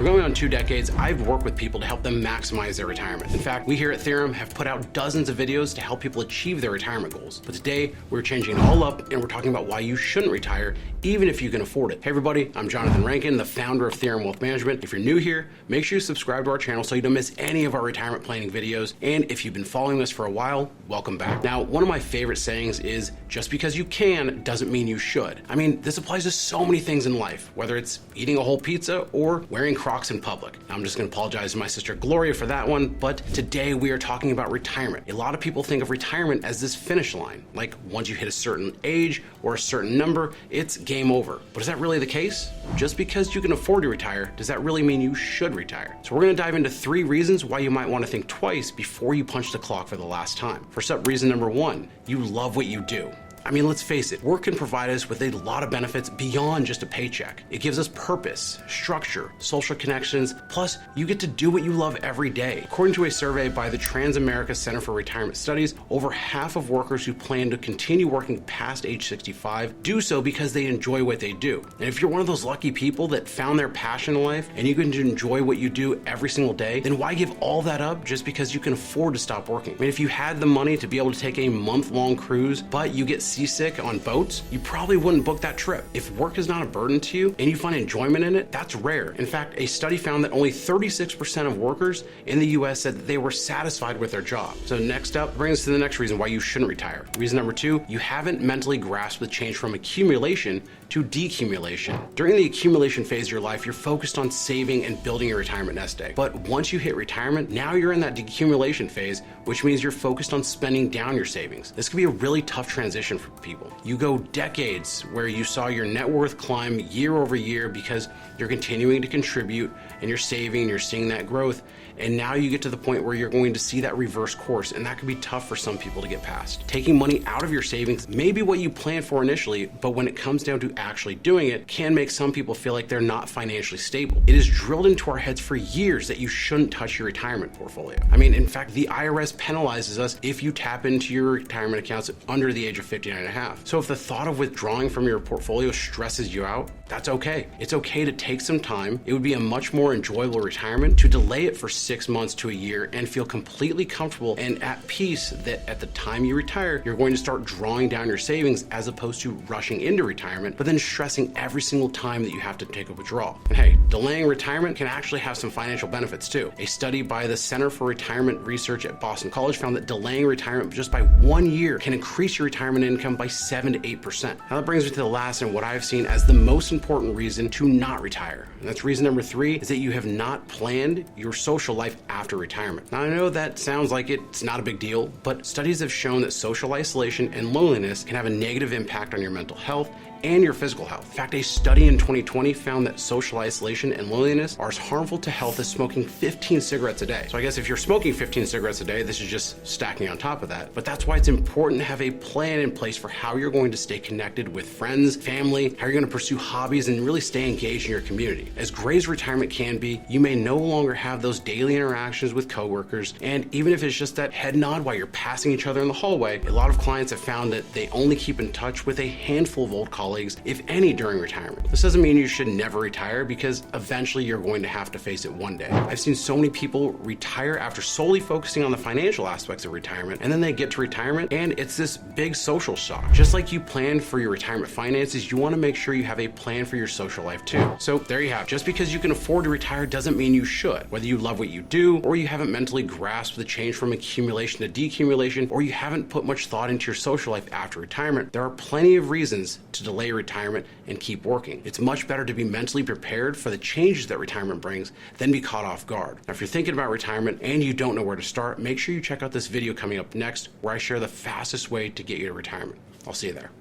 For going on 2 decades, I've worked with people to help them maximize their retirement. In fact, we here at Theorem have put out dozens of videos to help people achieve their retirement goals. But today, we're changing it all up and we're talking about why you shouldn't retire, even if you can afford it. Hey everybody, I'm Johnathan Rankin, the founder of Theorem Wealth Management. If you're new here, make sure you subscribe to our channel so you don't miss any of our retirement planning videos. And if you've been following us for a while, welcome back. Now, one of my favorite sayings is, just because you can doesn't mean you should. I mean, this applies to so many things in life, whether it's eating a whole pizza or wearing Crocs in public. Now, I'm just gonna apologize to my sister Gloria for that one, but today we are talking about retirement. A lot of people think of retirement as this finish line, like once you hit a certain age or a certain number, it's game over. But is that really the case? Just because you can afford to retire, does that really mean you should retire? So we're gonna dive into 3 reasons why you might wanna think twice before you punch the clock for the last time. First up, reason number 1, you love what you do. I mean, let's face it, work can provide us with a lot of benefits beyond just a paycheck. It gives us purpose, structure, social connections, plus you get to do what you love every day. According to a survey by the Trans-America Center for Retirement Studies, over half of workers who plan to continue working past age 65 do so because they enjoy what they do. And if you're one of those lucky people that found their passion in life and you can enjoy what you do every single day, then why give all that up just because you can afford to stop working? I mean, if you had the money to be able to take a month-long cruise, but you get seasick on boats, you probably wouldn't book that trip. If work is not a burden to you and you find enjoyment in it, that's rare. In fact, a study found that only 36% of workers in the US said that they were satisfied with their job. So next up, brings us to the next reason why you shouldn't retire. Reason number 2, you haven't mentally grasped the change from accumulation to decumulation. During the accumulation phase of your life, you're focused on saving and building your retirement nest egg. But once you hit retirement, now you're in that decumulation phase, which means you're focused on spending down your savings. This can be a really tough transition for people. You go decades where you saw your net worth climb year over year because you're continuing to contribute and you're saving and you're seeing that growth. And now you get to the point where you're going to see that reverse course, and that can be tough for some people to get past. Taking money out of your savings may be what you planned for initially, but when it comes down to actually doing it, can make some people feel like they're not financially stable. It is drilled into our heads for years that you shouldn't touch your retirement portfolio. I mean, in fact, the IRS penalizes us if you tap into your retirement accounts under the age of 59 and a half. So if the thought of withdrawing from your portfolio stresses you out, that's okay. It's okay to take some time. It would be a much more enjoyable retirement to delay it for 6 months to a year and feel completely comfortable and at peace that at the time you retire, you're going to start drawing down your savings as opposed to rushing into retirement, but then stressing every single time that you have to take a withdrawal. And hey, delaying retirement can actually have some financial benefits too. A study by the Center for Retirement Research at Boston College found that delaying retirement just by 1 year can increase your retirement income by 7 to 8%. Now that brings me to the last and what I've seen as the most important reason to not retire. And that's reason number 3 is that you have not planned your social life after retirement. Now I know that sounds like it's not a big deal, but studies have shown that social isolation and loneliness can have a negative impact on your mental health and your physical health. In fact, a study in 2020 found that social isolation and loneliness are as harmful to health as smoking 15 cigarettes a day. So I guess if you're smoking 15 cigarettes a day, this is just stacking on top of that. But that's why it's important to have a plan in place for how you're going to stay connected with friends, family, how you're going to pursue hobbies, and really stay engaged in your community. As great as retirement can be, you may no longer have those daily interactions with coworkers, and even if it's just that head nod while you're passing each other in the hallway, a lot of clients have found that they only keep in touch with a handful of old colleagues, if any, during retirement. This doesn't mean you should never retire, because eventually you're going to have to face it one day. I've seen so many people retire after solely focusing on the financial aspects of retirement, and then they get to retirement and it's this big social shock. Just like you plan for your retirement finances, you want to make sure you have a plan for your social life too. So there you have it. Just because you can afford to retire doesn't mean you should. Whether you love what you do, or you haven't mentally grasped the change from accumulation to decumulation, or you haven't put much thought into your social life after retirement, there are plenty of reasons to delay retirement and keep working. It's much better to be mentally prepared for the changes that retirement brings than be caught off guard. Now, if you're thinking about retirement and you don't know where to start, make sure you check out this video coming up next, where I share the fastest way to get you to retirement. I'll see you there.